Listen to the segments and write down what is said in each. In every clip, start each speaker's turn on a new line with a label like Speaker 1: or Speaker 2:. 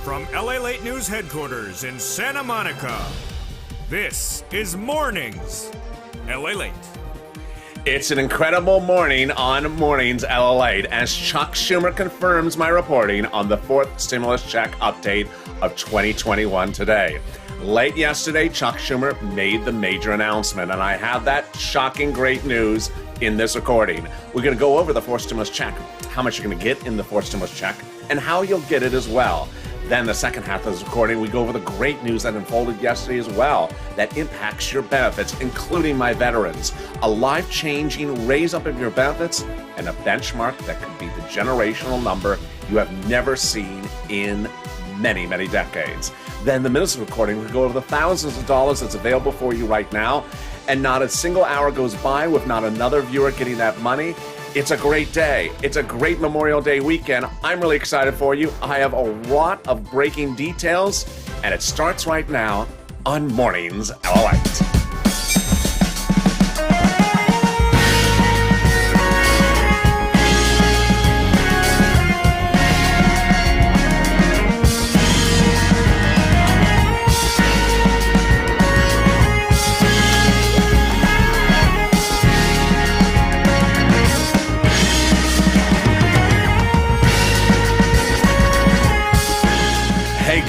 Speaker 1: From LALATE News headquarters in Santa Monica, this is Mornings LALATE.
Speaker 2: It's an incredible morning on Mornings LALATE as Chuck Schumer confirms my reporting on the fourth stimulus check update of 2021 today. Late yesterday, Chuck Schumer made the major announcement, and I have that shocking great news in this recording. We're going to go over the fourth stimulus check, how much you're going to get in the fourth stimulus check, and how you'll get it as well. Then the second half of this recording, we go over the great news that unfolded yesterday as well that impacts your benefits, including my veterans. A life-changing raise up of your benefits and a benchmark that could be the generational number you have never seen in many, many decades. Then the middle of the recording, we go over the thousands of dollars that's available for you right now, and not a single hour goes by with not another viewer getting that money. It's a great day. It's a great Memorial Day weekend. I'm really excited for you. I have a lot of breaking details, and it starts right now on Mornings LALATE.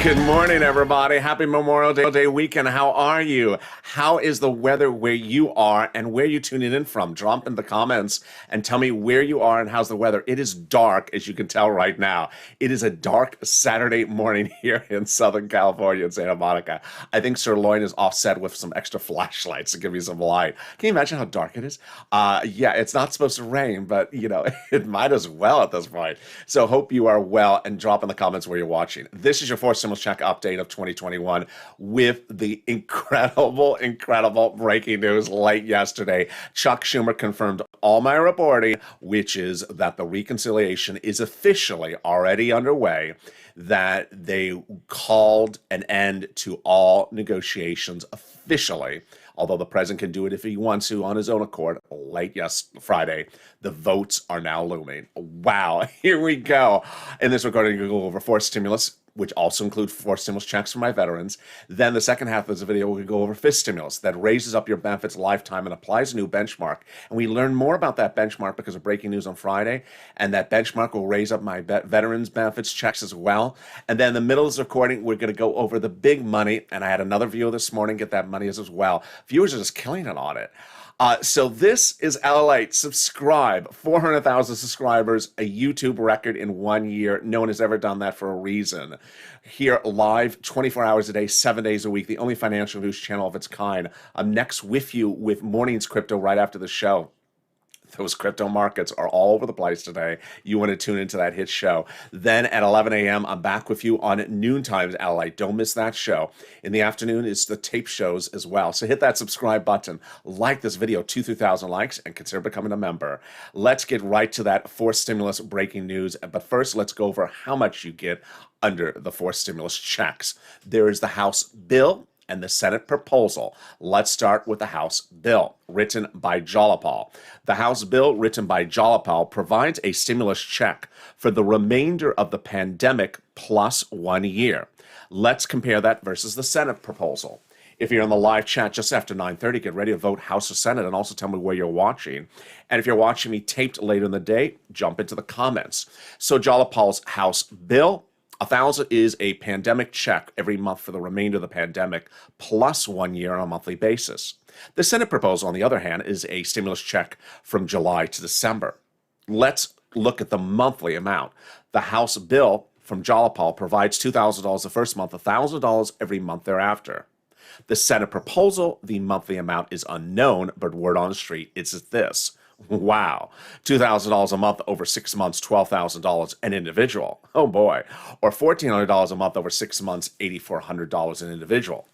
Speaker 2: Good morning, everybody. Happy Memorial Day weekend. How are you? How is the weather where you are and where you tuning in from? Drop in the comments and tell me where you are and how's the weather. It is dark, as you can tell right now. It is a dark Saturday morning here in Southern California in Santa Monica. I think Sirloin is offset with some extra flashlights to give you some light. Can you imagine how dark it is? Yeah, it's not supposed to rain, but you know, it might as well at this point. So hope you are well, and drop in the comments where you're watching. This is your fourth stimulus check update of 2021 with the incredible breaking news late yesterday. Chuck Schumer confirmed all my reporting, which is that the reconciliation is officially already underway, that they called an end to all negotiations officially. Although the president can do it if he wants to on his own accord, late Friday, the votes are now looming. Wow, here we go. In this recording, we'll go over fourth stimulus, which also include fourth stimulus checks for my veterans. Then the second half of this video, we're going to go over fifth stimulus that raises up your benefits lifetime and applies a new benchmark. And we learn more about that benchmark because of breaking news on Friday. And that benchmark will raise up my veterans benefits checks as well. And then in the middle of this recording, we're going to go over the big money. And I had another viewer this morning get that money as well. Viewers are just killing it on it. So this is LALATE. Subscribe. 400,000 subscribers, a YouTube record in 1 year. No one has ever done that for a reason. Here live, 24 hours a day, 7 days a week, the only financial news channel of its kind. I'm next with you with Mornings Crypto right after the show. Those crypto markets are all over the place today. You want to tune into that hit show. Then at 11 a.m., I'm back with you on Noon Times LALATE. Don't miss that show. In the afternoon, it's the tape shows as well. So hit that subscribe button, like this video, 2,000 likes, and consider becoming a member. Let's get right to that fourth stimulus breaking news. But first, let's go over how much you get under the fourth stimulus checks. There is the House bill and the Senate proposal. Let's start with the House bill, written by Jalapal. The House bill, written by Jalapal, provides a stimulus check for the remainder of the pandemic plus 1 year. Let's compare that versus the Senate proposal. If you're in the live chat just after 9:30, get ready to vote House or Senate, and also tell me where you're watching. And if you're watching me taped later in the day, jump into the comments. So Jalapal's House bill, $1,000 is a pandemic check every month for the remainder of the pandemic, plus 1 year on a monthly basis. The Senate proposal, on the other hand, is a stimulus check from July to December. Let's look at the monthly amount. The House bill from Jalapal provides $2,000 the first month, $1,000 every month thereafter. The Senate proposal, the monthly amount is unknown, but word on the street is this. Wow, $2,000 a month over 6 months, $12,000 an individual. Oh boy. Or $1,400 a month over 6 months, $8,400 an individual.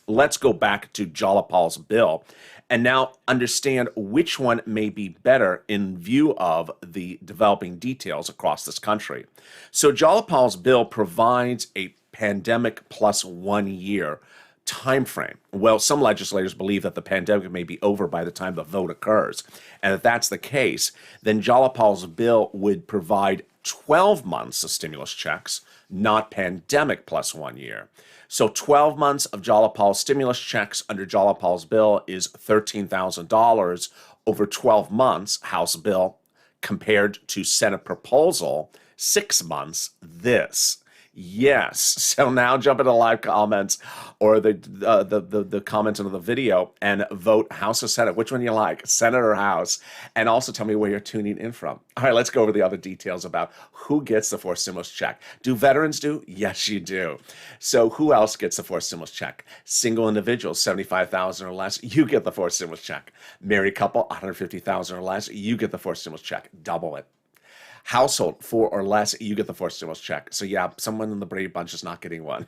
Speaker 2: Let's go back to Jalapal's bill and now understand which one may be better in view of the developing details across this country. So Jalapal's bill provides a pandemic plus 1 year time frame. Well, some legislators believe that the pandemic may be over by the time the vote occurs. And if that's the case, then Jalapal's bill would provide 12 months of stimulus checks, not pandemic plus 1 year. So 12 months of Jalapal's stimulus checks under Jalapal's bill is $13,000 over 12 months, House bill, compared to Senate proposal, 6 months, this. Yes. So now jump into live comments or the comments under the video and vote House or Senate. Which one you like, Senate or House? And also tell me where you're tuning in from. All right, let's go over the other details about who gets the forced stimulus check. Do veterans do? Yes, you do. So who else gets the forced stimulus check? Single individuals, 75,000 or less, you get the forced stimulus check. Married couple, 150,000 or less, you get the forced stimulus check. Double it. Household, 4 or less, you get the forced stimulus check. So yeah, someone in the Brady Bunch is not getting one.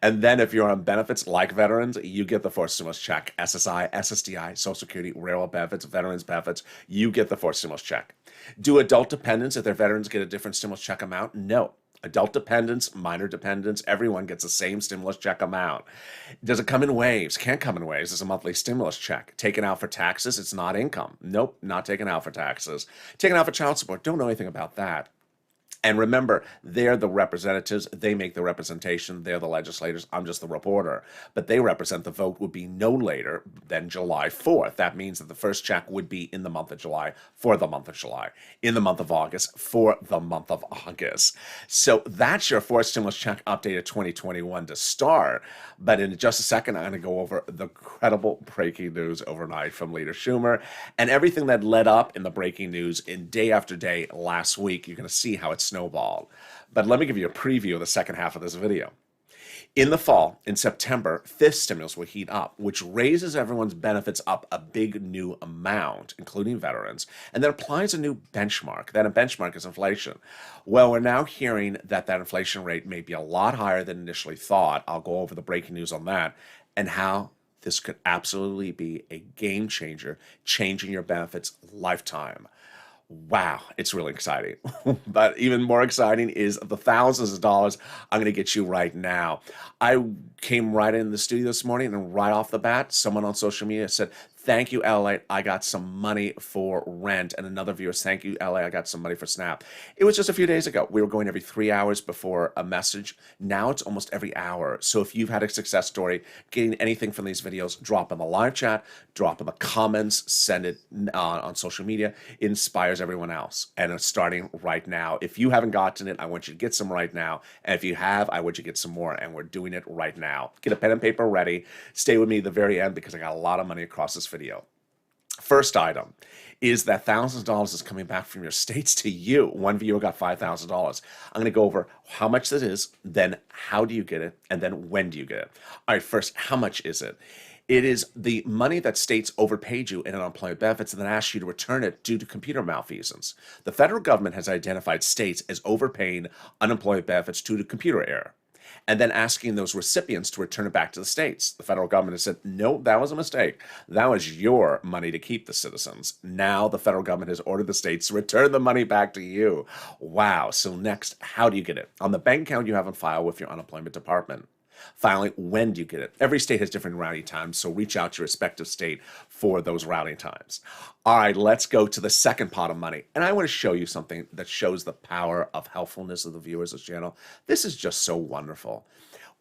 Speaker 2: And then if you're on benefits like veterans, you get the forced stimulus check. SSI, SSDI, Social Security, railroad benefits, veterans benefits, you get the forced stimulus check. Do adult dependents, if they're veterans, get a different stimulus check amount? No. Adult dependents, minor dependents, everyone gets the same stimulus check amount. Does it come in waves? Can't come in waves. It's a monthly stimulus check. Taken out for taxes, it's not income. Nope, not taken out for taxes. Taken out for child support, don't know anything about that. And remember, they're the representatives. They make the representation. They're the legislators. I'm just the reporter. But they represent the vote would be no later than July 4th. That means that the first check would be in the month of July for the month of July, in the month of August for the month of August. So that's your forced stimulus check updated 2021 to start. But in just a second, I'm going to go over the incredible breaking news overnight from Leader Schumer and everything that led up in the breaking news in day after day last week. You're going to see how it's snowballed. But let me give you a preview of the second half of this video. In the fall, in September, fifth stimulus will heat up, which raises everyone's benefits up a big new amount, including veterans, and then applies a new benchmark. That a benchmark is inflation. Well, we're now hearing that that inflation rate may be a lot higher than initially thought. I'll go over the breaking news on that and how this could absolutely be a game changer, changing your benefits lifetime. Wow, it's really exciting. But even more exciting is the thousands of dollars I'm going to get you right now. I came right in the studio this morning and right off the bat, someone on social media said, "Thank you, LA. I got some money for rent." And another viewer, "Thank you, LA. I got some money for Snap." It was just a few days ago. We were going every 3 hours before a message. Now it's almost every hour. So if you've had a success story, getting anything from these videos, drop in the live chat, drop in the comments, send it on social media. It inspires everyone else. And it's starting right now. If you haven't gotten it, I want you to get some right now. And if you have, I want you to get some more. And we're doing it right now. Get a pen and paper ready. Stay with me at the very end because I got a lot of money across this video. First item is that thousands of dollars is coming back from your states to you. One viewer got $5,000. I'm going to go over how much that is, then how do you get it, and then when do you get it. All right, first, how much is it? It is the money that states overpaid you in unemployment benefits and then asked you to return it due to computer malfeasance. The federal government has identified states as overpaying unemployment benefits due to computer error, and then asking those recipients to return it back to the states. The federal government has said, no, that was a mistake. That was your money to keep the citizens. Now the federal government has ordered the states to return the money back to you. Wow. So next, how do you get it? On the bank account you have on file with your unemployment department. Finally, when do you get it? Every state has different routing times, so reach out to your respective state for those routing times. All right, let's go to the second pot of money. And I want to show you something that shows the power of helpfulness of the viewers of this channel. This is just so wonderful.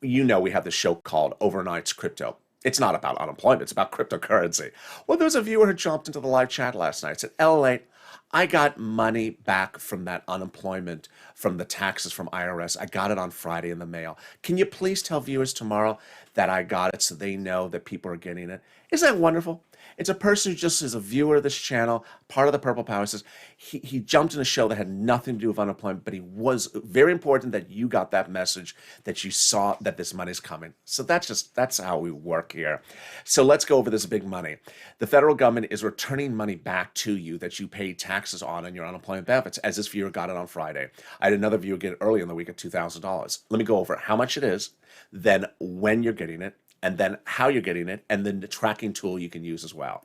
Speaker 2: You know we have this show called Overnight's Crypto. It's not about unemployment, it's about cryptocurrency. Well, there was a viewer who jumped into the live chat last night and said, LALATE, I got money back from that unemployment, from the taxes from IRS. I got it on Friday in the mail. Can you please tell viewers tomorrow that I got it so they know that people are getting it? Isn't that wonderful? It's a person who just is a viewer of this channel, part of the Purple Power. Says he jumped in a show that had nothing to do with unemployment, but he was very important that you got that message, that you saw that this money's coming. So that's how we work here. So let's go over this big money. The federal government is returning money back to you that you paid taxes on your unemployment benefits, as this viewer got it on Friday. I had another viewer get it early in the week at $2,000. Let me go over how much it is, then when you're getting it, and then how you're getting it, and then the tracking tool you can use as well.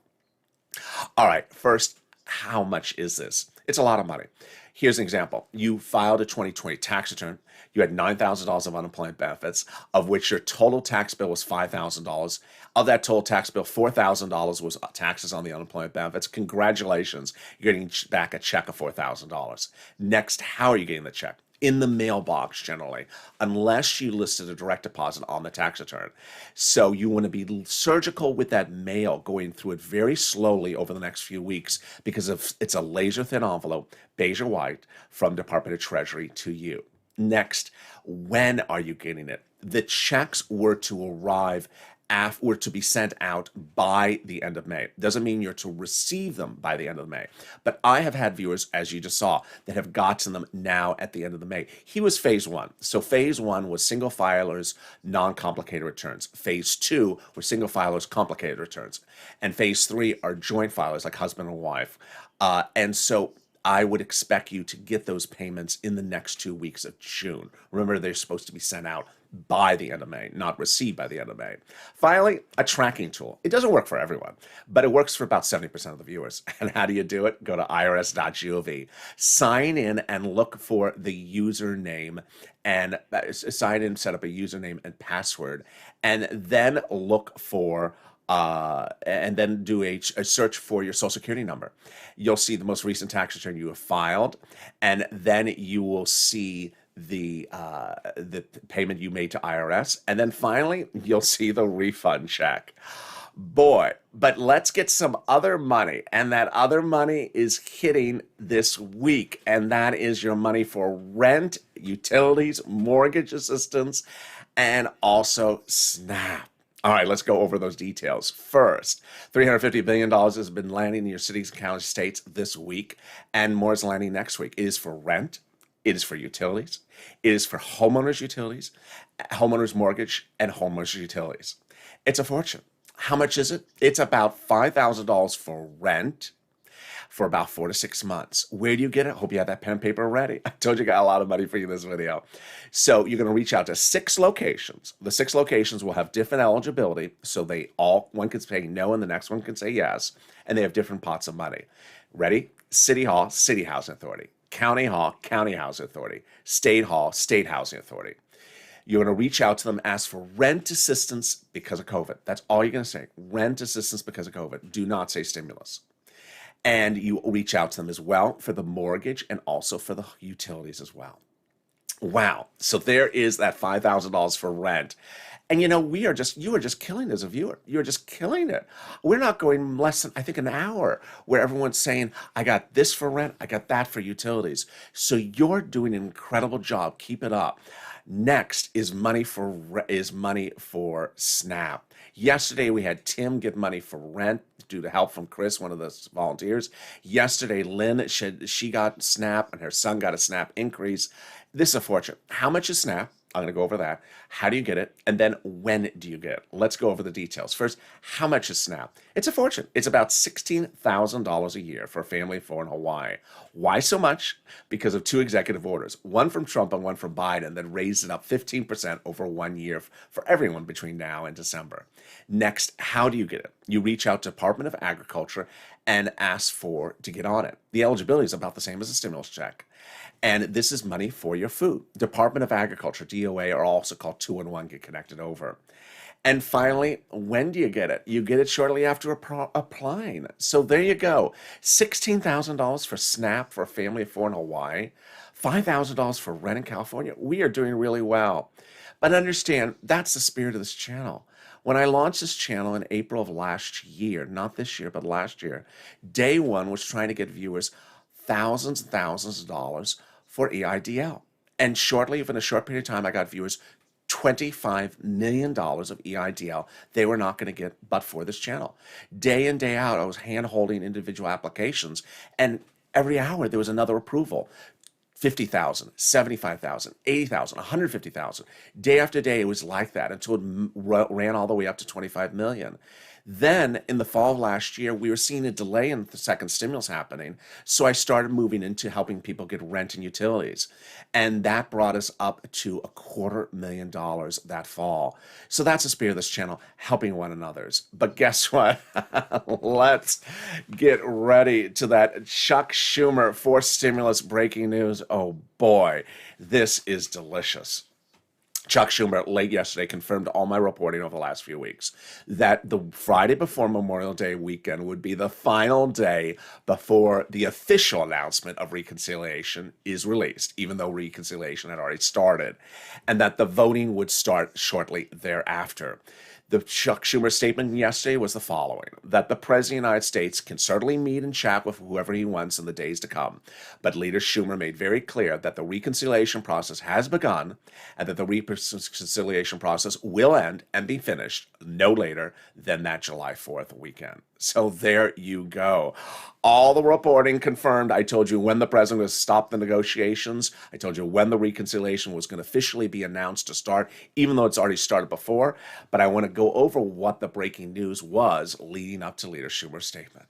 Speaker 2: All right, first, how much is this? It's a lot of money. Here's an example. You filed a 2020 tax return. You had $9,000 of unemployment benefits, of which your total tax bill was $5,000. Of that total tax bill, $4,000 was taxes on the unemployment benefits. Congratulations, you're getting back a check of $4,000. Next, how are you getting the check? In the mailbox generally, unless you listed a direct deposit on the tax return. So you want to be surgical with that mail, going through it very slowly over the next few weeks, because it's a laser thin envelope, beige or white, from Department of Treasury to you. Next, when are you getting it? The checks were to arrive were to be sent out by the end of May. Doesn't mean you're to receive them by the end of May. But I have had viewers, as you just saw, that have gotten them now at the end of the May. He was phase one. So phase one was single filers, non-complicated returns. Phase two were single filers, complicated returns. And phase three are joint filers, like husband and wife. And so I would expect you to get those payments in the next 2 weeks of June. Remember, they're supposed to be sent out by the end of May, not received by the end of May. Finally, a tracking tool. It doesn't work for everyone, but it works for about 70% of the viewers. And how do you do it? Go to irs.gov, sign in and look for the username, and sign in, set up a username and password, and then look for and then do a search for your Social Security number. You'll see the most recent tax return you have filed, and then you will see the payment you made to IRS, and then finally you'll see the refund check. Boy, but let's get some other money, and that other money is hitting this week, and that is your money for rent, utilities, mortgage assistance, and also SNAP. All right, let's go over those details. First, $350 billion has been landing in your cities, counties, states this week, and more is landing next week. It is for rent. It is for utilities. It is for homeowners' utilities, homeowners' mortgage, and homeowners' utilities. It's a fortune. How much is it? It's about $5,000 for rent for about 4 to 6 months. Where do you get it? Hope you have that pen and paper ready. I told you I got a lot of money for you in this video. So you're going to reach out to 6 locations. The 6 locations will have different eligibility. So one can say no and the next one can say yes. And they have different pots of money. Ready? City Hall, City Housing Authority. County Hall, County Housing Authority. State Hall, State Housing Authority. You're going to reach out to them, ask for rent assistance because of COVID. That's all you're going to say. Rent assistance because of COVID. Do not say stimulus. And you reach out to them as well for the mortgage and also for the utilities as well. Wow. So there is that $5,000 for rent. And you are just killing as a viewer. You're just killing it. We're not going less than, I think, an hour where everyone's saying, I got this for rent, I got that for utilities. So you're doing an incredible job. Keep it up. Next is money for SNAP. Yesterday we had Tim get money for rent due to help from Chris, one of the volunteers. Yesterday Lynn, she got SNAP and her son got a SNAP increase. This is a fortune. How much is SNAP? I'm going to go over that. How do you get it? And then when do you get it? Let's go over the details. First, how much is SNAP? It's a fortune. It's about $16,000 a year for a family of 4 in Hawaii. Why so much? Because of 2 executive orders, one from Trump and one from Biden, that raised it up 15% over 1 year for everyone between now and December. Next, how do you get it? You reach out to Department of Agriculture and ask to get on it. The eligibility is about the same as a stimulus check. And this is money for your food. Department of Agriculture, DOA, are also called 2-in-1, get connected over. And finally, when do you get it? You get it shortly after applying. So there you go. $16,000 for SNAP for a family of 4 in Hawaii. $5,000 for rent in California. We are doing really well. But understand, that's the spirit of this channel. When I launched this channel in April of last year, not this year, but last year, day one was trying to get viewers thousands and thousands of dollars for EIDL. And shortly, within a short period of time, I got viewers $25 million of EIDL they were not going to get but for this channel. Day in, day out, I was hand-holding individual applications, and every hour there was another approval. 50,000, 75,000, 80,000, 150,000. Day after day, it was like that until it ran all the way up to 25 million. Then in the fall of last year, we were seeing a delay in the second stimulus happening. So I started moving into helping people get rent and utilities. And that brought us up to $250,000 that fall. So that's the spirit of this channel, helping one another's. But guess what? Let's get ready to that Chuck Schumer forced stimulus breaking news. Oh boy, this is delicious. Chuck Schumer late yesterday confirmed all my reporting over the last few weeks that the Friday before Memorial Day weekend would be the final day before the official announcement of reconciliation is released, even though reconciliation had already started, and that the voting would start shortly thereafter. The Chuck Schumer statement yesterday was the following, that the President of the United States can certainly meet and chat with whoever he wants in the days to come, but Leader Schumer made very clear that the reconciliation process has begun and that the reconciliation process will end and be finished no later than that July 4th weekend. So there you go. All the reporting confirmed. I told you when the president was to stop the negotiations. I told you when the reconciliation was going to officially be announced to start, even though it's already started before. But I want to go over what the breaking news was leading up to Leader Schumer's statement.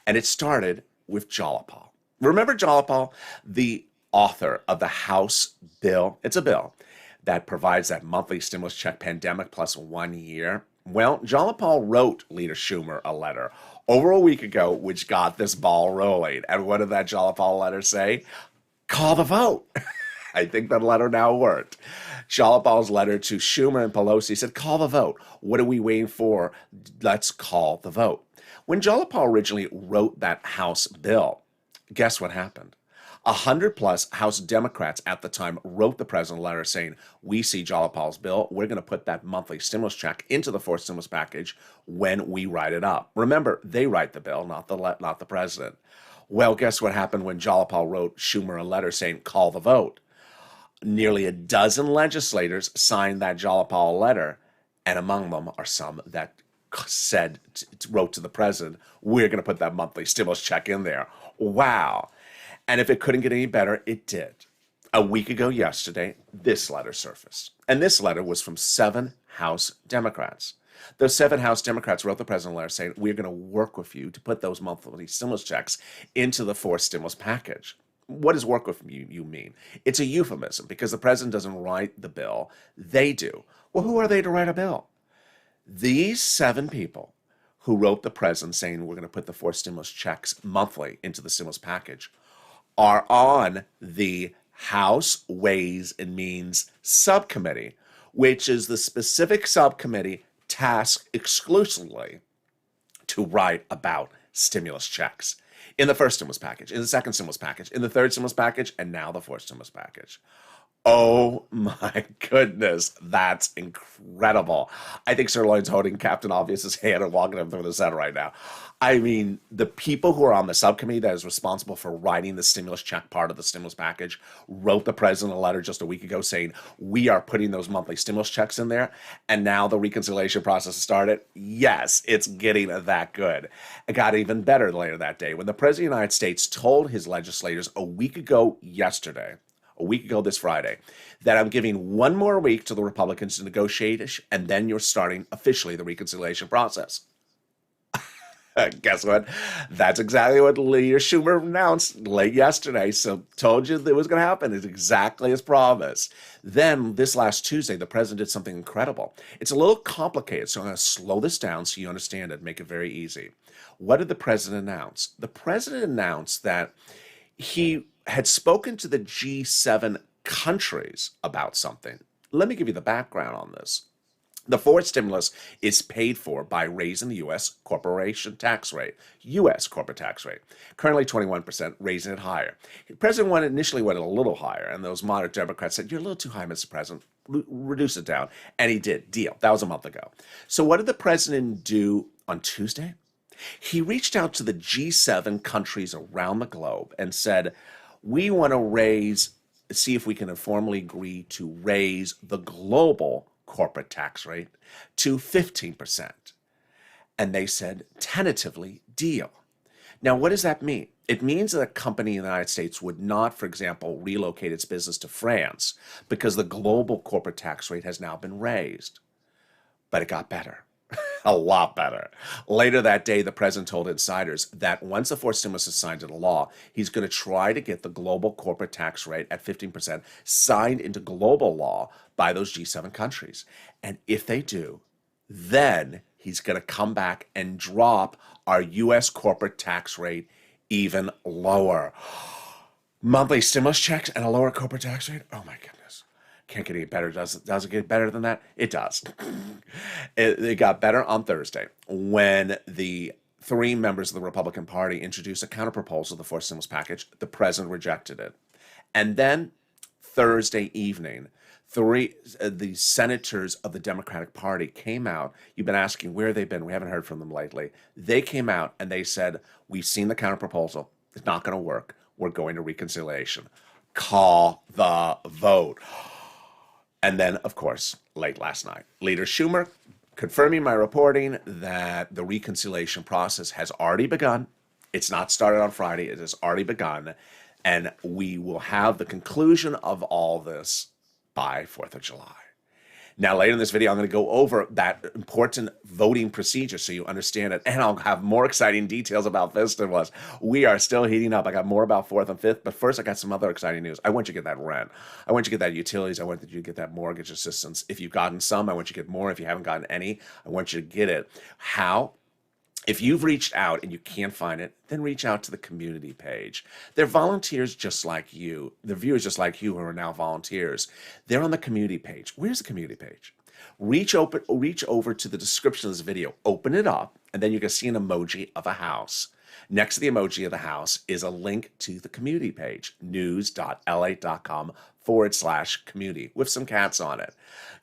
Speaker 2: And it started with Jalopal. Remember Jalopal, the author of the House bill? It's a bill that provides that monthly stimulus check, pandemic plus 1 year. Well, Jalopal wrote Leader Schumer a letter over a week ago, which got this ball rolling. And what did that Jalopal letter say? Call the vote. I think that letter now worked. Jalopal's letter to Schumer and Pelosi said, call the vote. What are we waiting for? Let's call the vote. When Jalopal originally wrote that House bill, guess what happened? 100 plus House Democrats at the time wrote the president a letter saying, we see Jalopal's bill. We're going to put that monthly stimulus check into the fourth stimulus package when we write it up. Remember, they write the bill, not the president. Well, guess what happened when Jalopal wrote Schumer a letter saying, call the vote? Nearly a dozen legislators signed that Jalopal letter, and among them are some that wrote to the president, we're going to put that monthly stimulus check in there. Wow. And if it couldn't get any better, it did. A week ago yesterday, this letter surfaced. And this letter was from 7 House Democrats. Those 7 House Democrats wrote the president a letter saying, we're going to work with you to put those monthly stimulus checks into the fourth stimulus package. What does work with you mean? It's a euphemism because the president doesn't write the bill. They do. Well, who are they to write a bill? These 7 people who wrote the president saying we're going to put the fourth stimulus checks monthly into the stimulus package are on the House Ways and Means Subcommittee, which is the specific subcommittee tasked exclusively to write about stimulus checks in the first stimulus package, in the second stimulus package, in the third stimulus package, and now the fourth stimulus package. Oh my goodness, that's incredible. I think Sirloin's holding Captain Obvious's hand and walking him through the set right now. I mean, the people who are on the subcommittee that is responsible for writing the stimulus check part of the stimulus package wrote the president a letter just a week ago saying, we are putting those monthly stimulus checks in there, and now the reconciliation process has started. Yes, it's getting that good. It got even better later that day when the president of the United States told his legislators a week ago this Friday, that I'm giving 1 more week to the Republicans to negotiate, and then you're starting officially the reconciliation process. Guess what? That's exactly what Leader Schumer announced late yesterday. So told you that it was going to happen. It's exactly as promised. Then this last Tuesday, the president did something incredible. It's a little complicated, so I'm going to slow this down so you understand it, make it very easy. What did the president announce? The president announced that he had spoken to the G7 countries about something. Let me give you the background on this. The fourth stimulus is paid for by raising the U.S. corporation tax rate, U.S. corporate tax rate, currently 21%, raising it higher. The president initially went a little higher, and those moderate Democrats said, you're a little too high, Mr. President, reduce it down. And he did, deal. That was a month ago. So what did the president do on Tuesday? He reached out to the G7 countries around the globe and said, we want to see if we can informally agree to raise the global corporate tax rate to 15%. And they said, tentatively, deal. Now, what does that mean? It means that a company in the United States would not, for example, relocate its business to France because the global corporate tax rate has now been raised. But it got better. A lot better. Later that day, the president told insiders that once the fourth stimulus is signed into law, he's going to try to get the global corporate tax rate at 15% signed into global law by those G7 countries. And if they do, then he's going to come back and drop our U.S. corporate tax rate even lower. Monthly stimulus checks and a lower corporate tax rate? Oh my goodness. Can't get any better. Does it get better than that? It does. It got better on Thursday when the three members of the Republican Party introduced a counterproposal to the fourth stimulus package. The president rejected it. And then Thursday evening, the senators of the Democratic Party came out. You've been asking where they've been. We haven't heard from them lately. They came out and they said, we've seen the counterproposal. It's not going to work. We're going to reconciliation. Call the vote. And then, of course, late last night, Leader Schumer confirming my reporting that the reconciliation process has already begun. It's not started on Friday. It has already begun. And we will have the conclusion of all this by 4th of July. Now, later in this video, I'm going to go over that important voting procedure so you understand it, and I'll have more exciting details about this than was. We are still heating up. I got more about 4th and 5th, but first I got some other exciting news. I want you to get that rent. I want you to get that utilities. I want you to get that mortgage assistance. If you've gotten some, I want you to get more. If you haven't gotten any, I want you to get it. How? If you've reached out and you can't find it, then reach out to the community page. They're volunteers just like you. They're viewers just like you who are now volunteers. They're on the community page. Where's the community page? Reach over to the description of this video. Open it up, and then you can see an emoji of a house. Next to the emoji of the house is a link to the community page, news.lalate.com/community with some cats on it.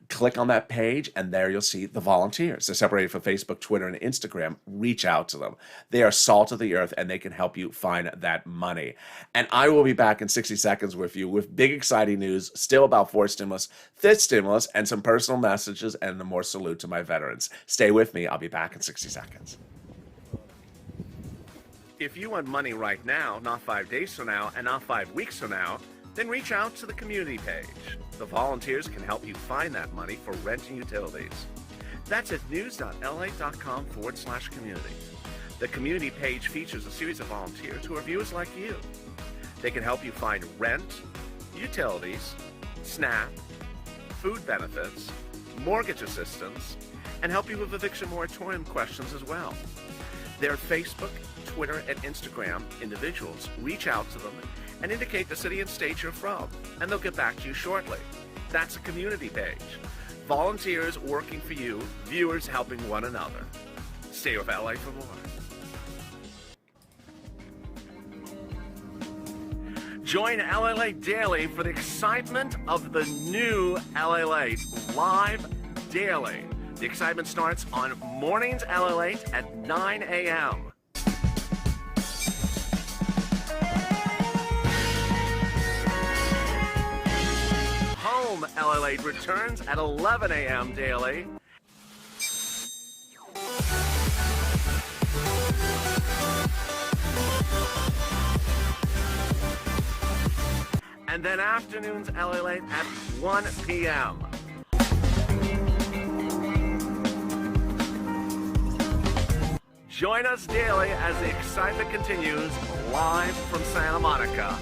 Speaker 2: Click on that page, and there you'll see the volunteers. They're separated from Facebook, Twitter, and Instagram. Reach out to them. They are salt of the earth, and they can help you find that money. And I will be back in 60 seconds with you with big, exciting news, still about fourth stimulus, fifth stimulus, and some personal messages, and a more salute to my veterans. Stay with me. I'll be back in 60 seconds. If you want money right now, not 5 days from now, and not 5 weeks from now, then reach out to the community page. The volunteers can help you find that money for rent and utilities. That's at news.lalate.com/community. The community page features a series of volunteers who are viewers like you. They can help you find rent, utilities, SNAP, food benefits, mortgage assistance, and help you with eviction moratorium questions as well. Their Facebook, Twitter, and Instagram individuals. Reach out to them and indicate the city and state you're from, and they'll get back to you shortly. That's a community page. Volunteers working for you, viewers helping one another. Stay with LA for more. Join LALATE Daily for the excitement of the new LALATE live daily. The excitement starts on Mornings LALATE at 9 a.m. Home LALATE returns at 11 a.m. daily. And then afternoons LALATE at 1 p.m. Join us daily as the excitement continues live from Santa Monica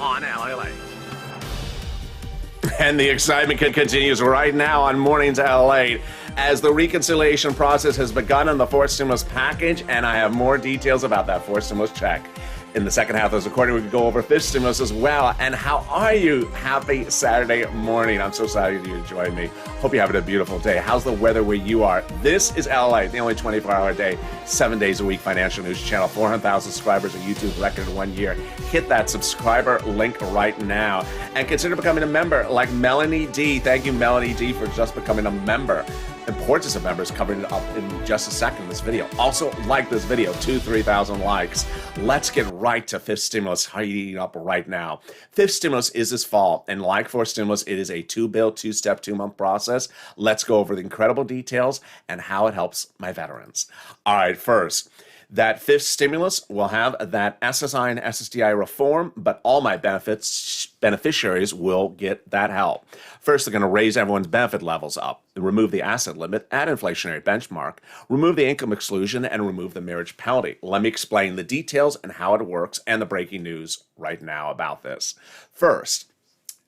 Speaker 2: on LALATE. And the excitement continues right now on Mornings LALATE as the reconciliation process has begun on the fourth stimulus package, and I have more details about that fourth stimulus check. In the second half of this recording, we can go over fifth stimulus as well. And how are you? Happy Saturday morning. I'm so excited you join me. Hope you're having a beautiful day. How's the weather where you are? This is LALATE, the only 24-hour day, 7 days a week financial news channel. 400,000 subscribers on YouTube, record in 1 year. Hit that subscriber link right now. And consider becoming a member like Melanie D. Thank you, Melanie D, for just becoming a member. Importance of members covered it up in just a second in this video. Also, like this video, 3,000 likes. Let's get right to fifth stimulus heating up right now. Fifth stimulus is this fall, and like fourth stimulus, it is a two-bill, two-step, two-month process. Let's go over the incredible details and how it helps my veterans. All right, first, That fifth stimulus will have that SSI and SSDI reform, but all my beneficiaries will get that help. First, they're going to raise everyone's benefit levels up, remove the asset limit at inflationary benchmark, remove the income exclusion, and remove the marriage penalty. Let me explain the details and how it works and the breaking news right now about this. First,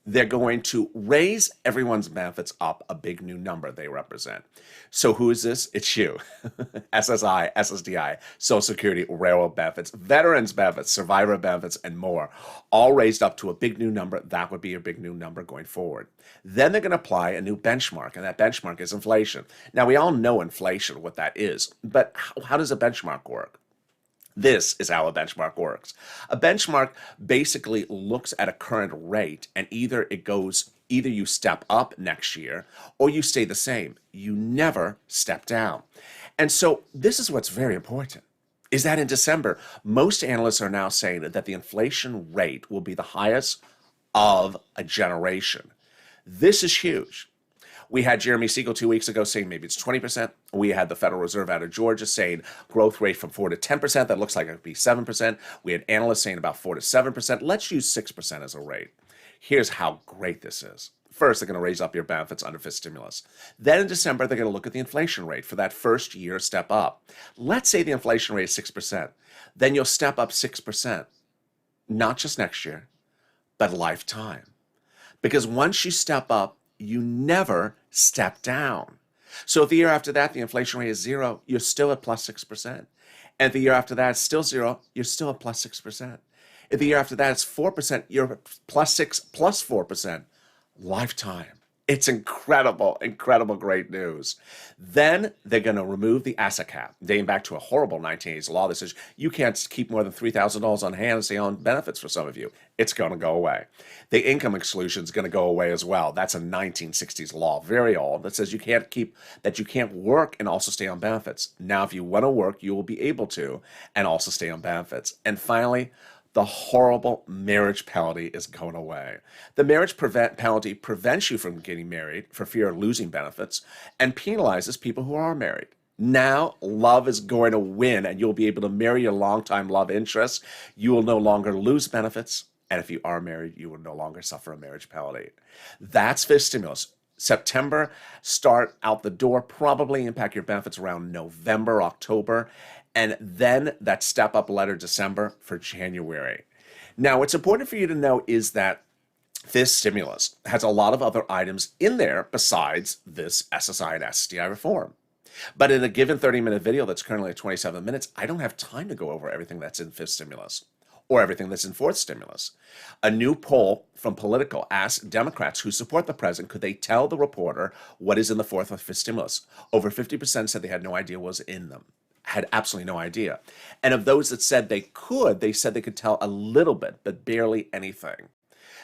Speaker 2: they're going to raise everyone's benefits up a big new number they represent. So who is this? It's you. SSI, SSDI, Social Security, railroad benefits, veterans benefits, survivor benefits, and more, all raised up to a big new number. That would be a big new number going forward. Then they're going to apply a new benchmark, and that benchmark is inflation. Now, we all know inflation, what that is, but how does a benchmark work? This is how a benchmark works. A benchmark basically looks at a current rate, and either you step up next year or you stay the same. You never step down. And so this is what's very important, is that in December, most analysts are now saying that the inflation rate will be the highest of a generation. This is huge. We had Jeremy Siegel 2 weeks ago saying maybe it's 20%. We had the Federal Reserve out of Georgia saying growth rate from 4 to 10%. That looks like it could be 7%. We had analysts saying about 4 to 7%. Let's use 6% as a rate. Here's how great this is. First, they're going to raise up your benefits under fifth stimulus. Then in December, they're going to look at the inflation rate for that first year step up. Let's say the inflation rate is 6%. Then you'll step up 6%, not just next year, but lifetime. Because once you step up, you never step down. So if the year after that, the inflation rate is 0, you're still at plus 6%. And if the year after that is still 0, you're still at plus 6%. If the year after that is 4%, you're plus 6 plus 4%. Lifetime. It's incredible, incredible great news. Then they're going to remove the asset cap, dating back to a horrible 1980s law that says you can't keep more than $3,000 on hand and stay on benefits for some of you. It's going to go away. The income exclusion is going to go away as well. That's a 1960s law, very old, that says you can't work and also stay on benefits. Now, if you want to work, you will be able to and also stay on benefits. And finally, the horrible marriage penalty is going away. The marriage penalty prevents you from getting married for fear of losing benefits and penalizes people who are married. Now, love is going to win, and you'll be able to marry your longtime love interest. You will no longer lose benefits, and if you are married, you will no longer suffer a marriage penalty. That's fifth stimulus. September, start out the door, probably impact your benefits around November, October, and then that step-up letter December for January. Now, what's important for you to know is that this stimulus has a lot of other items in there besides this SSI and SSDI reform. But in a given 30-minute video that's currently at 27 minutes, I don't have time to go over everything that's in fifth stimulus or everything that's in fourth stimulus. A new poll from Politico asked Democrats who support the president, could they tell the reporter what is in the fourth or fifth stimulus? Over 50% said they had no idea what was in them. Had absolutely no idea. And of those that said they said they could tell a little bit, but barely anything.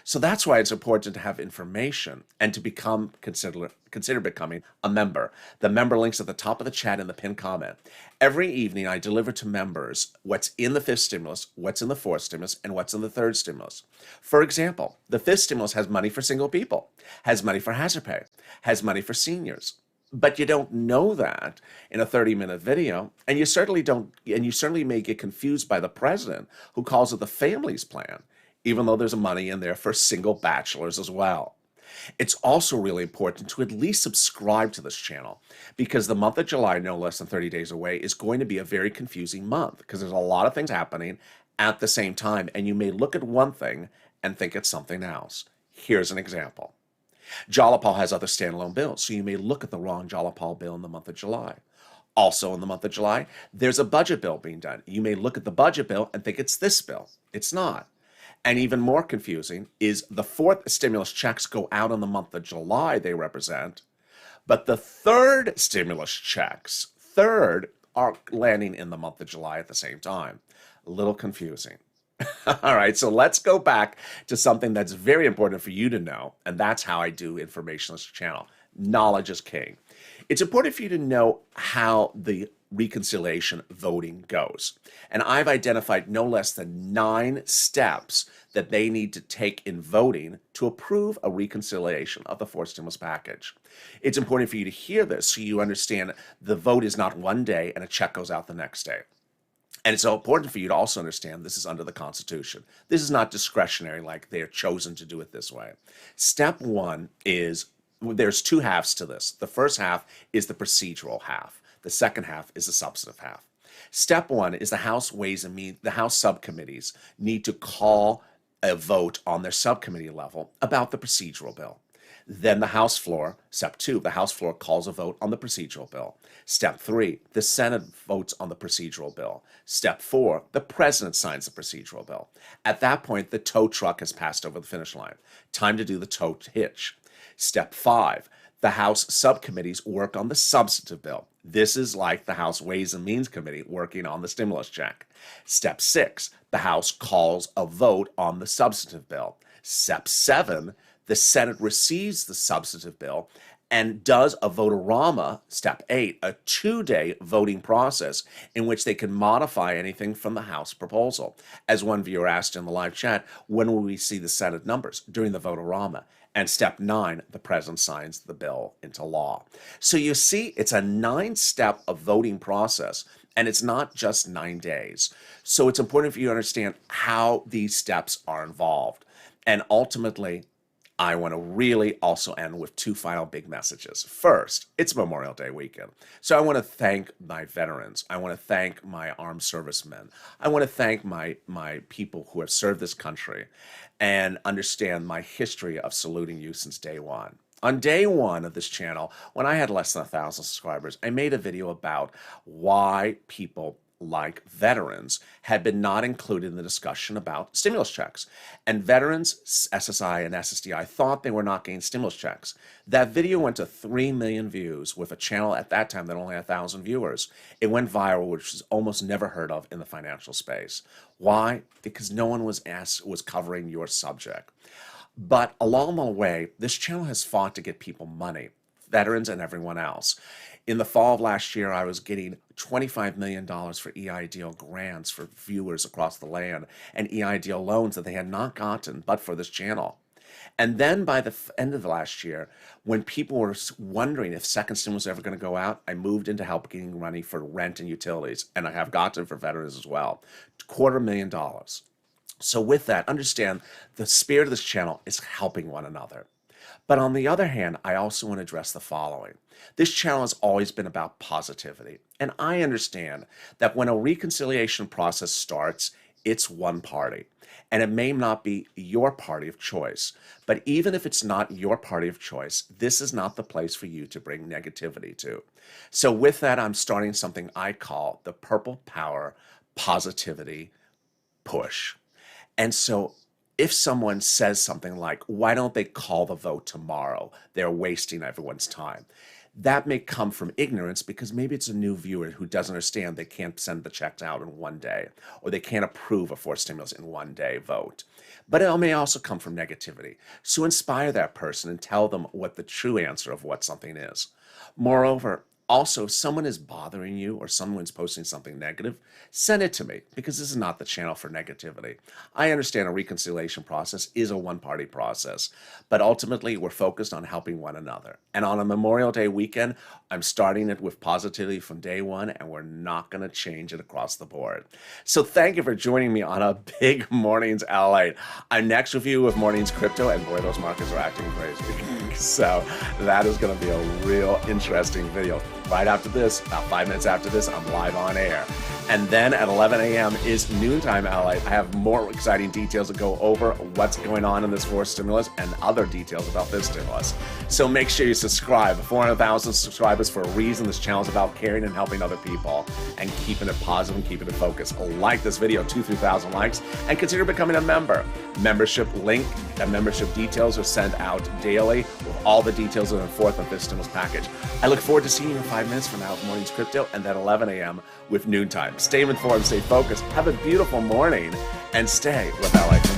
Speaker 2: So that's why it's important to have information and to consider becoming a member. The member link's at the top of the chat in the pinned comment. Every evening, I deliver to members what's in the fifth stimulus, what's in the fourth stimulus, and what's in the third stimulus. For example, the fifth stimulus has money for single people, has money for hazard pay, has money for seniors. But you don't know that in a 30-minute video, and you certainly may get confused by the president who calls it the family's plan, even though there's money in there for single bachelors as well. It's also really important to at least subscribe to this channel because the month of July, no less than 30 days away, is going to be a very confusing month because there's a lot of things happening at the same time, and you may look at one thing and think it's something else. Here's an example. Jalapal has other standalone bills, so you may look at the wrong Jalapal bill in the month of July. Also in the month of July, there's a budget bill being done. You may look at the budget bill and think it's this bill. It's not. And even more confusing is the fourth stimulus checks go out in the month of July, they represent, but the third stimulus checks, are landing in the month of July at the same time. A little confusing. All right, so let's go back to something that's very important for you to know, and that's how I do information on this channel. Knowledge is king. It's important for you to know how the reconciliation voting goes. And I've identified no less than 9 steps that they need to take in voting to approve a reconciliation of the fourth stimulus package. It's important for you to hear this so you understand the vote is not one day and a check goes out the next day. And it's so important for you to also understand this is under the Constitution. This is not discretionary, like they're chosen to do it this way. Step one is there's two halves to this. The first half is the procedural half. The second half is the substantive half. Step one is the House Ways and Means, the House subcommittees need to call a vote on their subcommittee level about the procedural bill. Then the House floor, step two, the House floor calls a vote on the procedural bill. Step three, the Senate votes on the procedural bill. Step four, the President signs the procedural bill. At that point, the tow truck has passed over the finish line. Time to do the tow hitch. Step five, the House subcommittees work on the substantive bill. This is like the House Ways and Means Committee working on the stimulus check. Step six, the House calls a vote on the substantive bill. Step seven, the Senate receives the substantive bill and does a vote-a-rama, step 8, a 2-day voting process in which they can modify anything from the House proposal. As one viewer asked in the live chat, when will we see the Senate numbers? During the vote-a-rama. And step 9, the President signs the bill into law. So you see, it's a 9-step of voting process, and it's not just 9 days. So it's important for you to understand how these steps are involved. And ultimately, I want to really also end with two final big messages. First, it's Memorial Day weekend. So I want to thank my veterans. I want to thank my armed servicemen. I want to thank my people who have served this country and understand my history of saluting you since day one. On day one of this channel, when I had less than 1,000 subscribers, I made a video about why people like veterans had been not included in the discussion about stimulus checks. And veterans, SSI and SSDI, thought they were not getting stimulus checks. That video went to 3 million views with a channel at that time that only had 1,000 viewers. It went viral, which was almost never heard of in the financial space. Why? Because no one was covering your subject. But along the way, this channel has fought to get people money, veterans and everyone else. In the fall of last year, I was getting $25 million for EIDL grants for viewers across the land and EIDL loans that they had not gotten but for this channel. And then by the end of the last year, when people were wondering if second stimulus was ever going to go out, I moved into help getting money for rent and utilities, and I have gotten for veterans as well, $250,000. So with that, understand the spirit of this channel is helping one another. But on the other hand, I also want to address the following. This channel has always been about positivity. And I understand that when a reconciliation process starts, it's one party. And it may not be your party of choice. But even if it's not your party of choice, this is not the place for you to bring negativity to. So with that, I'm starting something I call the Purple Power Positivity Push. And so if someone says something like, why don't they call the vote tomorrow? They're wasting everyone's time. That may come from ignorance because maybe it's a new viewer who doesn't understand they can't send the checks out in one day, or they can't approve a forced stimulus in one day vote. But it may also come from negativity. So inspire that person and tell them what the true answer of what something is. Moreover, also, if someone is bothering you or someone's posting something negative, send it to me because this is not the channel for negativity. I understand a reconciliation process is a one-party process, but ultimately we're focused on helping one another. And on a Memorial Day weekend, I'm starting it with positivity from day one, and we're not going to change it across the board. So thank you for joining me on a big Mornings LALATE. I'm next with you with Mornings Crypto, and boy, those markets are acting crazy. So that is going to be a real interesting video. Right after this, about 5 minutes after this, I'm live on air. And then at 11 a.m. is noontime LA. I have more exciting details to go over what's going on in this forced stimulus and other details about this stimulus. So make sure you subscribe. 400,000 subscribers for a reason. This channel is about caring and helping other people and keeping it positive and keeping it focused. Like this video, 2,000-3,000 likes, and consider becoming a member. Membership link and membership details are sent out daily with all the details of the fourth and fifth stimulus package. I look forward to seeing you in 5 minutes from now with Mornings Crypto, and then 11 a.m. with Noontime. Stay informed, stay focused, have a beautiful morning, and stay with LA.